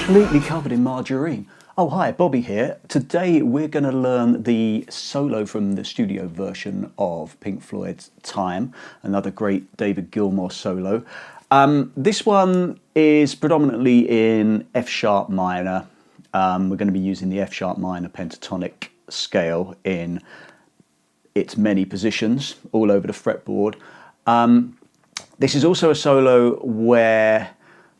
Completely covered in margarine. Oh hi, Bobby here. Today we're going to learn the solo from the studio version of Pink Floyd's Time, another great David Gilmour solo. This one is predominantly in F sharp minor. We're going to be using the F sharp minor pentatonic scale in its many positions all over the fretboard. This is also a solo where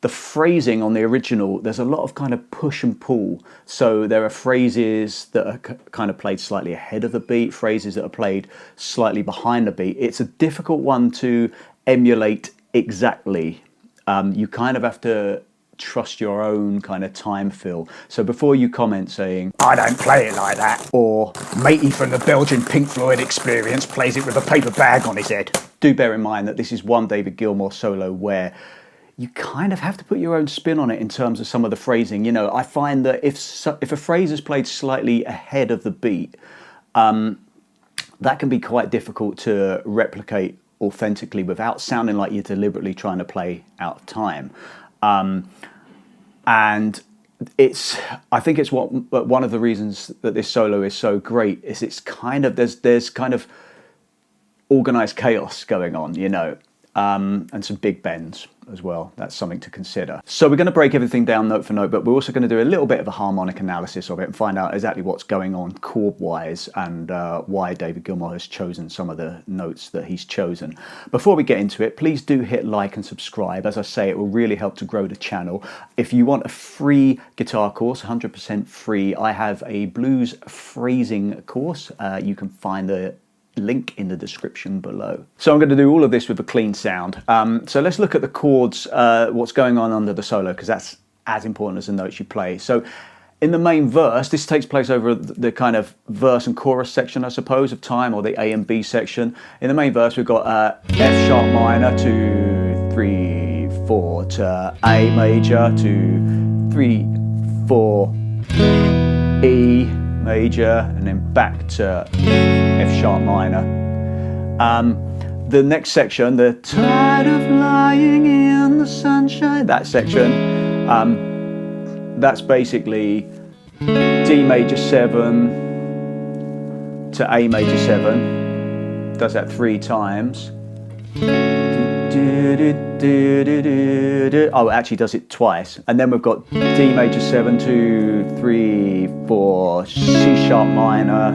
the phrasing on the original, there's a lot of kind of push and pull. So there are phrases that are kind of played slightly ahead of the beat, phrases that are played slightly behind the beat. It's a difficult one to emulate exactly. You kind of have to trust your own kind of time feel. So before you comment saying, "I don't play it like that," or "Matey from the Belgian Pink Floyd experience plays it with a paper bag on his head," do bear in mind that this is one David Gilmour solo where you kind of have to put your own spin on it in terms of some of the phrasing. You know, I find that if a phrase is played slightly ahead of the beat, that can be quite difficult to replicate authentically without sounding like you're deliberately trying to play out of time. And I think it's one of the reasons that this solo is so great is it's kind of there's kind of organized chaos going on, you know. And some big bends as well. That's something to consider. So we're going to break everything down note for note, but we're also going to do a little bit of a harmonic analysis of it and find out exactly what's going on chord-wise and why David Gilmour has chosen some of the notes that he's chosen. Before we get into it, please do hit like and subscribe. As I say, it will really help to grow the channel. If you want a free guitar course, 100% free, I have a blues phrasing course. You can find the link in the description below. So I'm going to do all of this with a clean sound. So let's look at the chords, what's going on under the solo, because that's as important as the notes you play. So in the main verse, this takes place over the kind of verse and chorus section, I suppose, of Time, or the A and B section. In the main verse, we've got F sharp minor, 2, 3, 4, to A major, 2, 3, 4, E major, and then back to F sharp minor. The next section, the tired of lying in the sunshine, that section, that's basically D major 7 to A major 7, does that 3 times. Oh, it actually does it twice. And then we've got D major 7, 2, 3, 4, C sharp minor,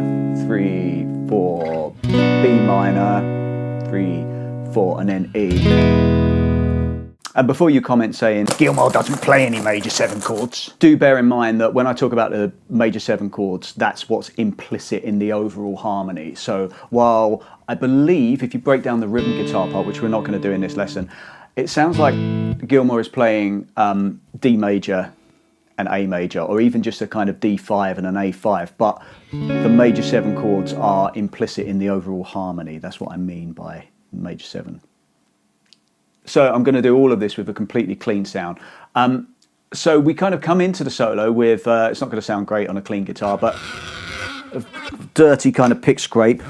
3, 4, B minor, 3, 4, and then E. And before you comment saying, "Gilmour doesn't play any major 7 chords," do bear in mind that when I talk about the major 7 chords, that's what's implicit in the overall harmony. So while I believe if you break down the rhythm guitar part, which we're not going to do in this lesson, it sounds like Gilmour is playing D major and A major, or even just a kind of D5 and an A5, but the major 7 chords are implicit in the overall harmony. That's what I mean by major 7. So I'm going to do all of this with a completely clean sound. So we kind of come into the solo with, it's not going to sound great on a clean guitar, but a dirty kind of pick scrape.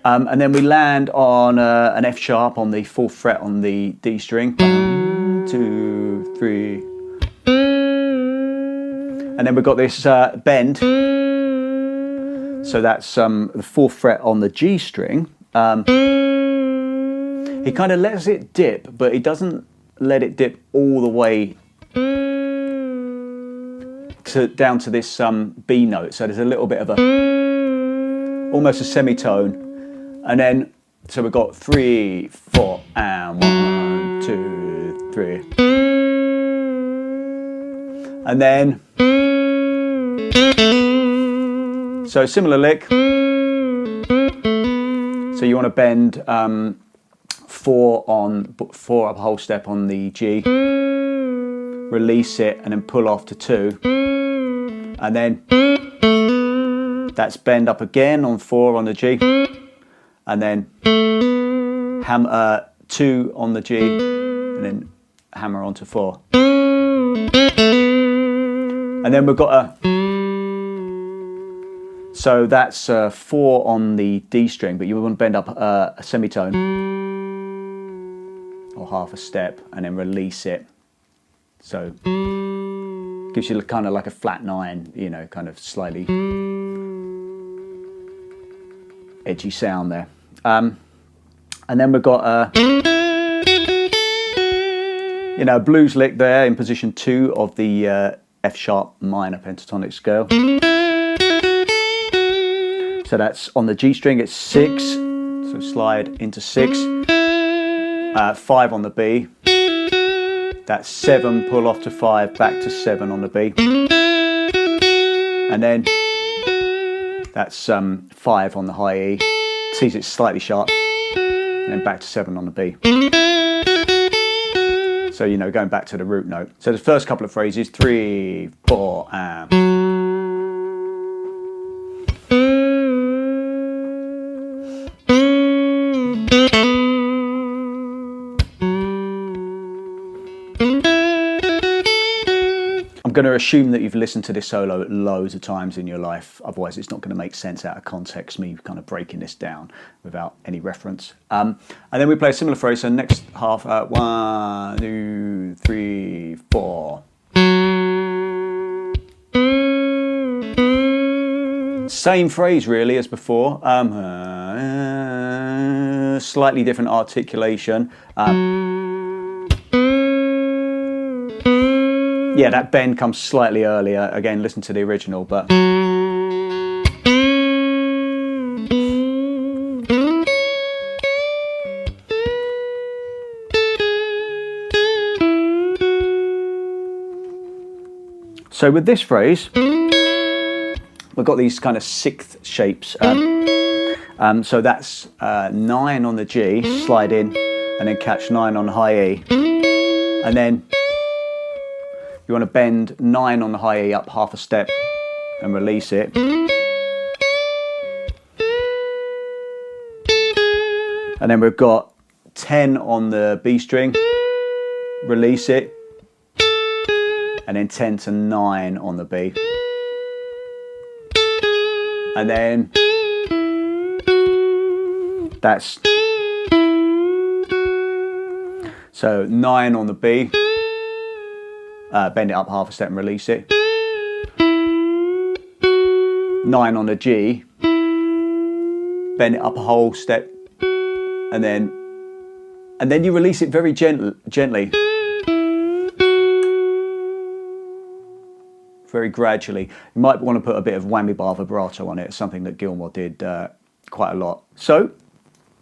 And then we land on an F sharp on the 4th fret on the D string. 1, 2, 3. And then we've got this bend. So that's the 4th fret on the G string. He kind of lets it dip, but he doesn't let it dip all the way down to this B note. So there's a little bit of almost a semitone. And then, so we've got 3, 4, and 1, 2, 3. And then, so similar lick. So you want to bend 4 up a whole step on the G, release it, and then pull off to 2. And then that's bend up again on 4 on the G. And then 2 on the G, and then hammer onto 4. And then we've got so that's 4 on the D string, but you want to bend up a semitone or half a step, and then release it. So gives you kind of like a flat 9, you know, kind of slightly edgy sound there. And then we've got a blues lick there in position 2 of the F sharp minor pentatonic scale. So that's on the G string, it's 6, so slide into 6, 5 on the B, that's 7, pull off to 5, back to 7 on the B, and then that's 5 on the high E, sees it slightly sharp, and then back to 7 on the B. So, you know, going back to the root note. So the first couple of phrases, 3, 4, and... I'm going to assume that you've listened to this solo loads of times in your life, otherwise it's not going to make sense out of context, me kind of breaking this down without any reference. And then we play a similar phrase, so next half, 1, 2, 3, 4. Same phrase really as before, slightly different articulation. Yeah, that bend comes slightly earlier. Again, listen to the original, but... So with this phrase, we've got these kind of 6th shapes. So that's 9 on the G, slide in, and then catch 9 on the high E. And then you want to bend 9 on the high E up half a step and release it. And then we've got 10 on the B string, release it, and then 10 to 9 on the B. And then that's, so 9 on the B, bend it up half a step and release it. 9 on the G, bend it up a whole step, and then you release it very gently, very gradually. You might want to put a bit of whammy bar vibrato on it. It's something that Gilmour did quite a lot. So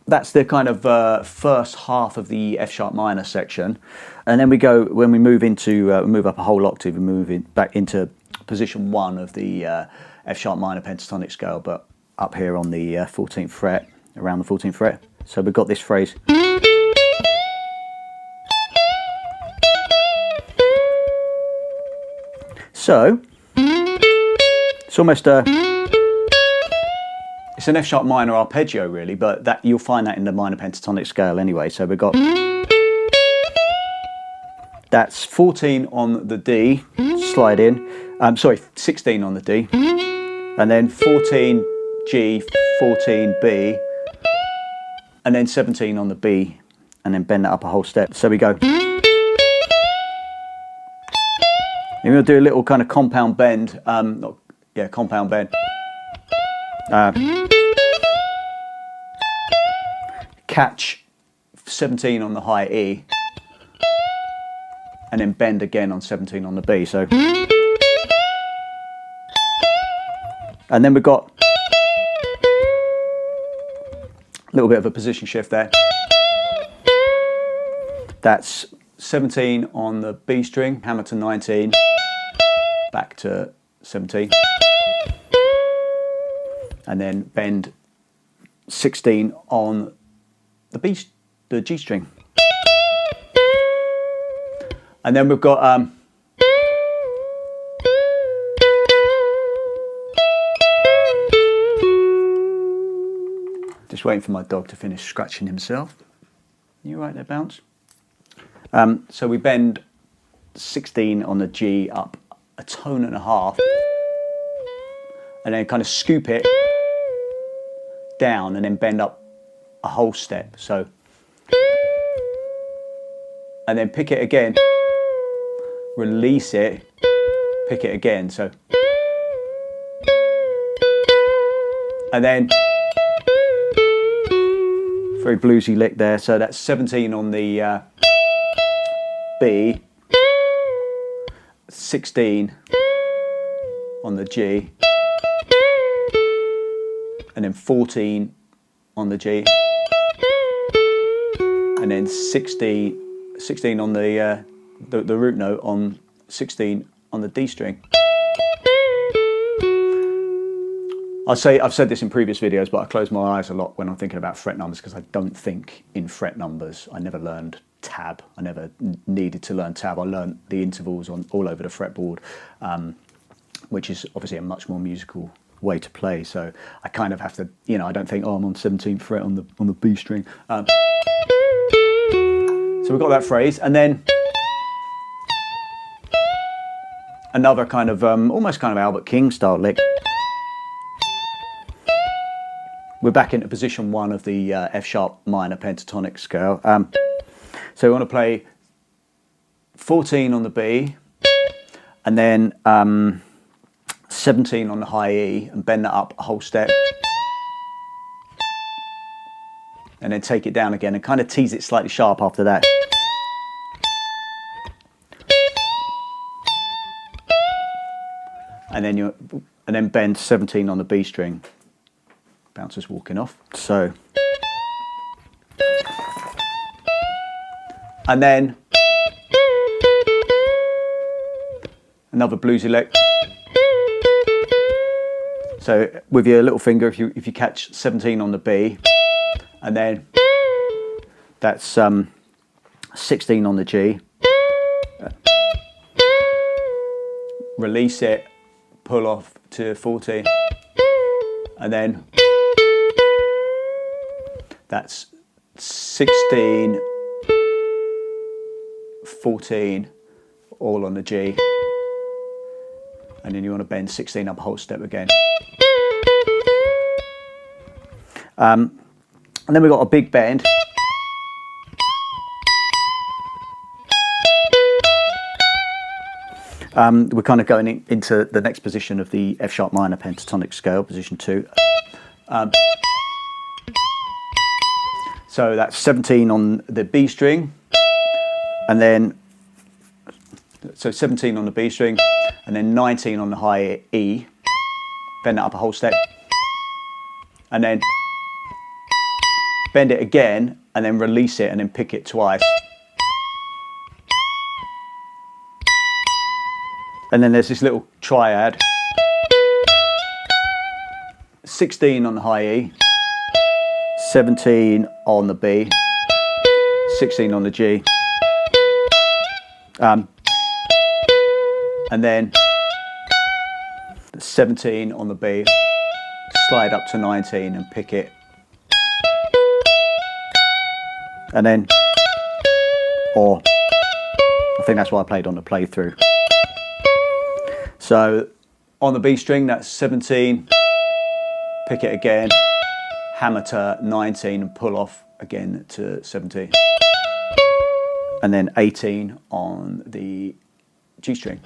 that's the kind of first half of the F sharp minor section, and then when we move into move up a whole octave, we move back into position 1 of the F sharp minor pentatonic scale, but up here on the 14th fret, around the 14th fret. So we've got this phrase. So it's almost it's an F sharp minor arpeggio really, but that you'll find that in the minor pentatonic scale anyway. So we've got That's 14 on the D, slide in. Sorry, 16 on the D, and then 14 G, 14 B, and then 17 on the B, and then bend that up a whole step. So we go. You're going to do a little kind of compound bend. Compound bend. Catch 17 on the high E, and then bend again on 17 on the B. So, and then we've got a little bit of a position shift there. That's 17 on the B string, hammer to 19, back to 17, and then bend 16 on the G string. And then we've got just waiting for my dog to finish scratching himself. You right there, Bounce? So we bend 16 on the G up a tone and a half, and then kind of scoop it down and then bend up a whole step. So, and then pick it again, release it, pick it again. So, and then very bluesy lick there. So that's 17 on the B, 16 on the G, and then 14 on the G, and then 16 on the root note on 16 on the D string. I've said this in previous videos, but I close my eyes a lot when I'm thinking about fret numbers because I don't think in fret numbers. I never learned tab. I never needed to learn tab. I learned the intervals all over the fretboard, which is obviously a much more musical way to play. So I kind of have to, I don't think, I'm on 17th fret on the B string. So we've got that phrase, and then another kind of almost kind of Albert King style lick. We're back into position 1 of the F sharp minor pentatonic scale. So we want to play 14 on the B, and then 17 on the high E, and bend that up a whole step, and then take it down again and kind of tease it slightly sharp after that. And then bend 17 on the B string. Bouncer's walking off. So, and then another bluesy lick. So with your little finger, if you catch 17 on the B, and then that's 16 on the G, release it, pull off to 14, and then that's 16, 14, all on the G, and then you want to bend 16 up a whole step again. And then we've got a big bend. We're kind of going into the next position of the F sharp minor pentatonic scale, position 2. So that's 17 on the B string, and then, so 17 on the B string, and then 19 on the high E, bend that up a whole step, and then bend it again, and then release it, and then pick it twice. And then there's this little triad, 16 on the high E, 17 on the B, 16 on the G, and then 17 on the B, slide up to 19 and pick it, and then, I think that's what I played on the playthrough. So on the B string, that's 17, pick it again, hammer to 19 and pull off again to 17. And then 18 on the G string.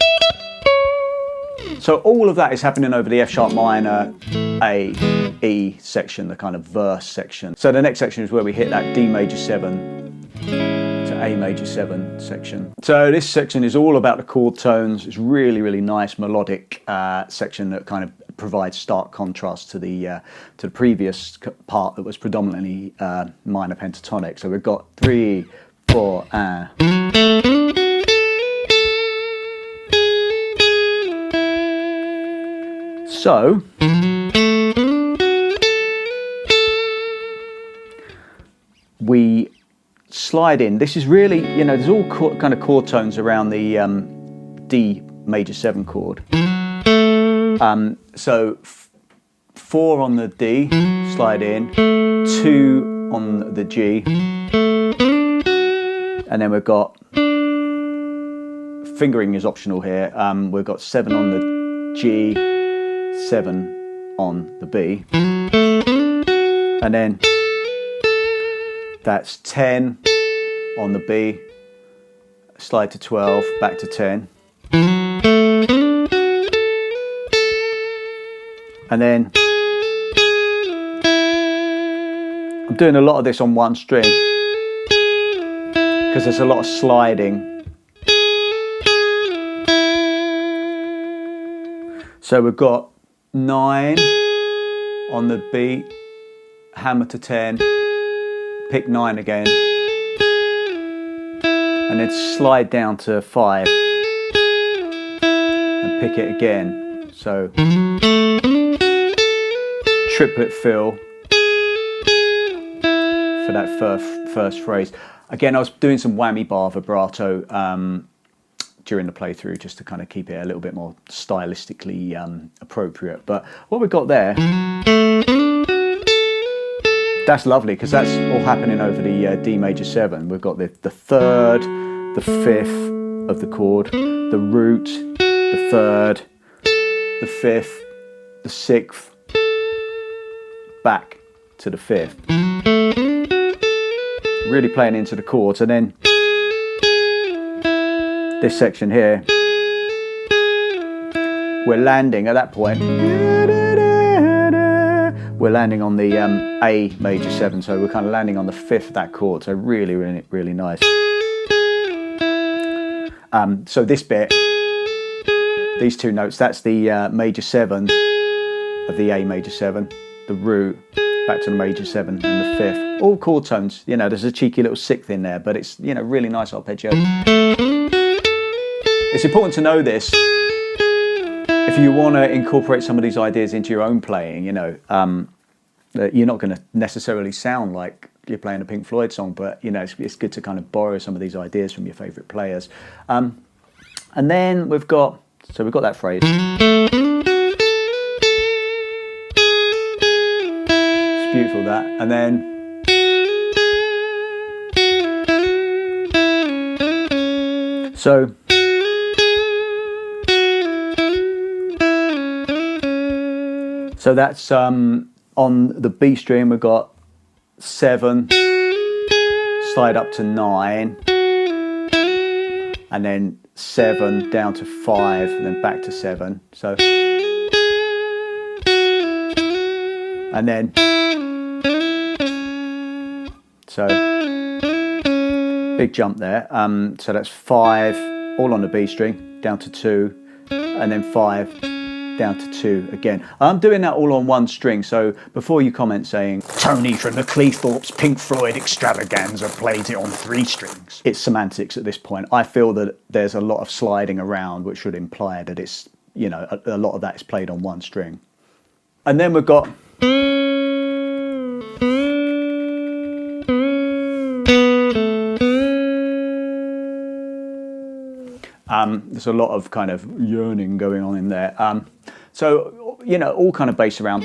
So all of that is happening over the F sharp minor, A, E section, the kind of verse section. So the next section is where we hit that D major 7 to A major 7 section. So this section is all about the chord tones. It's really, really nice melodic section that kind of provides stark contrast to the previous part that was predominantly minor pentatonic. So we've got 3, 4, So we slide in. This is really, there's all kind of chord tones around the D major 7 chord. So 4 on the D, slide in, 2 on the G, and then we've got, fingering is optional here, we've got 7 on the G, 7 on the B, and then that's 10 on the B, slide to 12, back to 10, and then I'm doing a lot of this on one string because there's a lot of sliding. So we've got 9 on the B, hammer to 10, pick 9 again, and then slide down to 5 and pick it again. So triplet fill for that first phrase. Again, I was doing some whammy bar vibrato during the playthrough just to kind of keep it a little bit more stylistically appropriate. But what we've got there, that's lovely because that's all happening over the D major 7. We've got the 3rd, the 5th of the chord, the root, the 3rd, the 5th, the 6th, back to the 5th. Really playing into the chords, and then this section here, we're landing at that point. We're landing on the A major 7, so we're kind of landing on the 5th of that chord. So really, really, really nice. So this bit, these 2 notes, that's the major 7 of the A major 7, the root, back to the major 7 and the 5th. All chord tones. There's a cheeky little 6th in there, but it's really nice arpeggio. It's important to know this if you want to incorporate some of these ideas into your own playing. That you're not going to necessarily sound like you're playing a Pink Floyd song, but it's good to kind of borrow some of these ideas from your favourite players. And then we've got that phrase. It's beautiful, that, and then. So that's on the B string, we've got 7, slide up to 9, and then 7 down to 5, and then back to 7. So, and then, so big jump there. So that's 5, all on the B string, down to 2, and then 5. Down to 2 again. I'm doing that all on one string, so before you comment saying Tony from the Cleethorpes Pink Floyd extravaganza played it on 3 strings, it's semantics at this point. I feel that there's a lot of sliding around which should imply that it's, a lot of that is played on one string. And then we've got there's a lot of kind of yearning going on in there. So, all kind of based around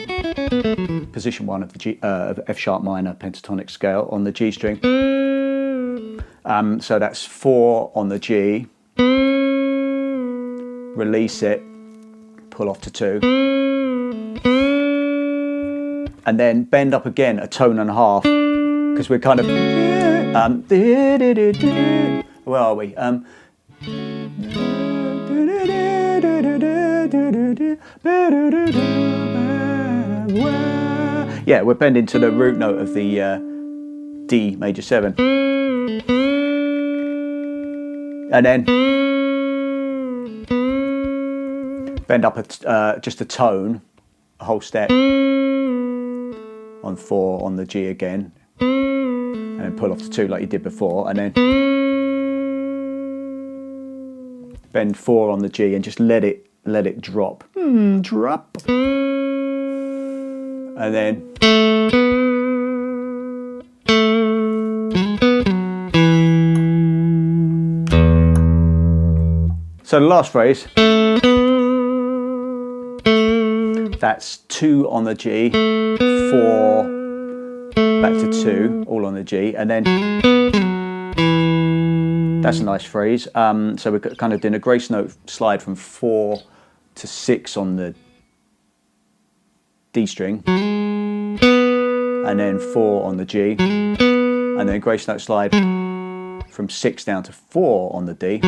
position 1 of the F sharp minor pentatonic scale on the G string. So that's 4 on the G, release it, pull off to 2, and then bend up again a tone and a half, because we're kind of where are we? Yeah, we're bending to the root note of the D major 7, and then bend up just a tone, a whole step on 4 on the G again, and then pull off to 2 like you did before, and then bend 4 on the G and just let it drop, drop, and then so the last phrase, that's 2 on the G, 4 back to 2, all on the G, and then that's a nice phrase. So we're kind of doing a grace note slide from 4 to 6 on the D string, and then 4 on the G, and then grace note slide from 6 down to 4 on the D,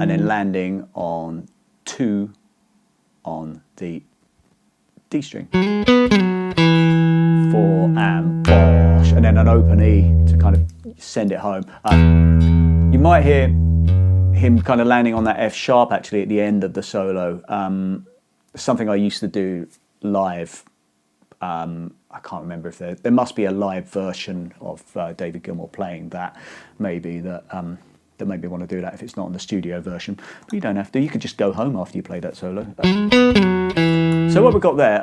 and then landing on 2 on the D string, 4 and bosh, and then an open E to kind of send it home. You might hear him kind of landing on that F sharp actually at the end of the solo. Something I used to do live. I can't remember if there must be a live version of David Gilmour playing that, maybe that made me want to do that if it's not on the studio version. But you don't have to. You could just go home after you play that solo. So what we've got there.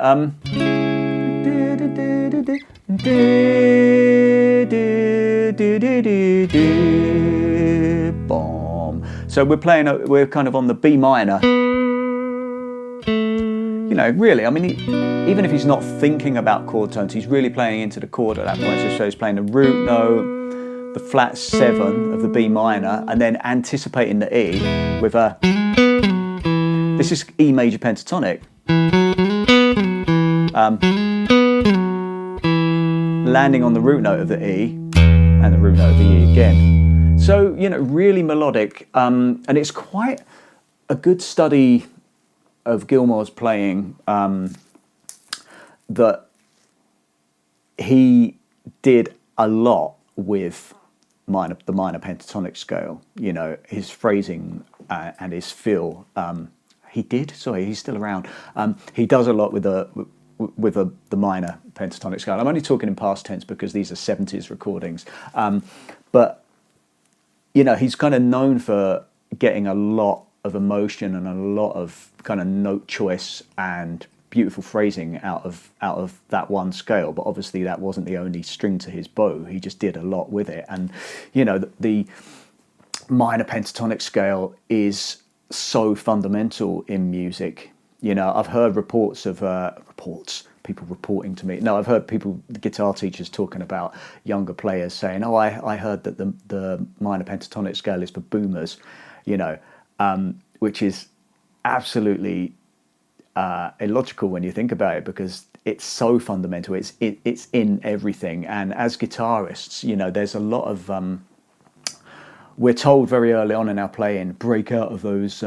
Bomb. So we're kind of on the B minor. You know, really, I mean, even if he's not thinking about chord tones, he's really playing into the chord at that point. So he's playing the root note, the flat 7 of the B minor, and then anticipating the E with a, this is E major pentatonic, landing on the root note of the E and the root note of the E again. So, you know, really melodic, and it's quite a good study of Gilmour's playing, that he did a lot with the minor pentatonic scale, you know, his phrasing and his feel. He's still around. He does a lot with the minor pentatonic scale. I'm only talking in past tense because these are 70s recordings. But, you know, he's kind of known for getting a lot of emotion and a lot of kind of note choice and beautiful phrasing out of that one scale, but obviously that wasn't the only string to his bow. He just did a lot with it, and you know, the minor pentatonic scale is so fundamental in music. You know, I've heard reports of people reporting to me. No, I've heard guitar teachers talking about younger players saying, "Oh, I heard that the minor pentatonic scale is for boomers," you know, which is absolutely illogical when you think about it, because it's so fundamental. It's in everything. And as guitarists, you know, there's a lot of we're told very early on in our playing, break out of those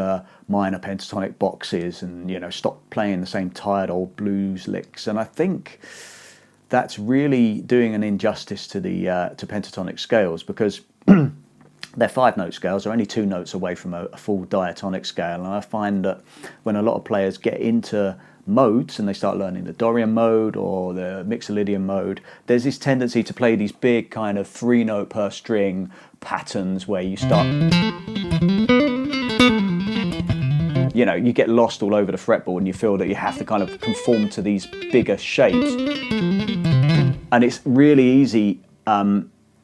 minor pentatonic boxes, and you know, stop playing the same tired old blues licks. And I think that's really doing an injustice to the to pentatonic scales, because they're 5-note scales. They're only 2 notes away from a full diatonic scale. And I find that when a lot of players get into modes and they start learning the Dorian mode or the Mixolydian mode, there's this tendency to play these big kind of 3-note per string patterns where you start, you know, you get lost all over the fretboard and you feel that you have to kind of conform to these bigger shapes. And it's really easy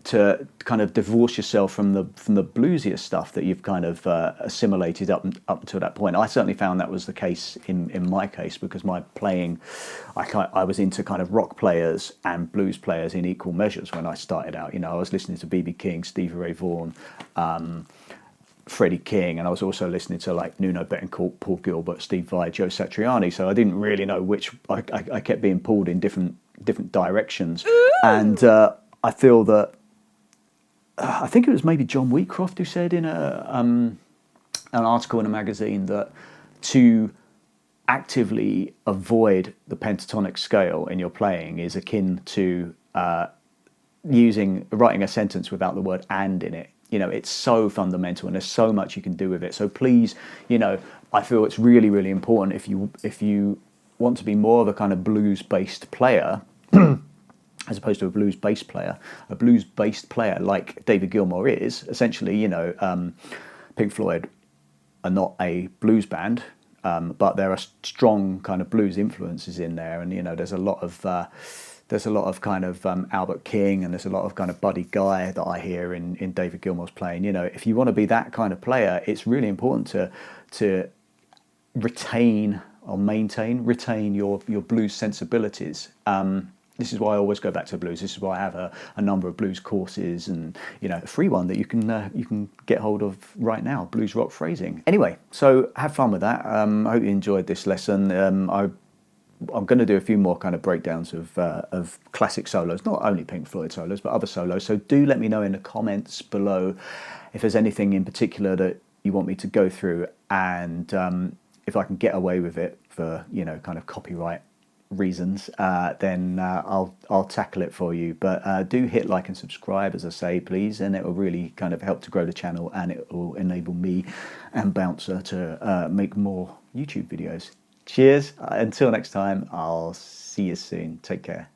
to kind of divorce yourself from the bluesier stuff that you've kind of assimilated up to that point. I certainly found that was the case in my case, because my playing, I was into kind of rock players and blues players in equal measures when I started out. You know, I was listening to B.B. King, Stevie Ray Vaughan, Freddie King, and I was also listening to like Nuno Bettencourt, Paul Gilbert, Steve Vai, Joe Satriani. So I didn't really know which. I kept being pulled in different directions. Ooh. And I feel that I think it was maybe John Wheatcroft who said in an article in a magazine that to actively avoid the pentatonic scale in your playing is akin to writing a sentence without the word "and" in it. You know, it's so fundamental, and there's so much you can do with it. So please, you know, I feel it's really, really important if you want to be more of a kind of blues-based player, as opposed to a blues bass player, like David Gilmour is. Essentially, you know, Pink Floyd are not a blues band, but there are strong kind of blues influences in there, and you know, there's a lot of kind of Albert King, and there's a lot of kind of Buddy Guy that I hear in David Gilmour's playing. You know, if you want to be that kind of player, it's really important to retain your blues sensibilities. This is why I always go back to blues. This is why I have a number of blues courses, and you know, a free one that you can get hold of right now, blues rock phrasing. Anyway, so have fun with that. I hope you enjoyed this lesson. I'm going to do a few more kind of breakdowns of classic solos, not only Pink Floyd solos, but other solos. So do let me know in the comments below if there's anything in particular that you want me to go through, and if I can get away with it for, you know, kind of copyright reasons, then I'll tackle it for you. But do hit like and subscribe, as I say, please, and it will really kind of help to grow the channel, and it will enable me and Bouncer to make more YouTube videos. Cheers. Until next time, I'll see you soon. Take care.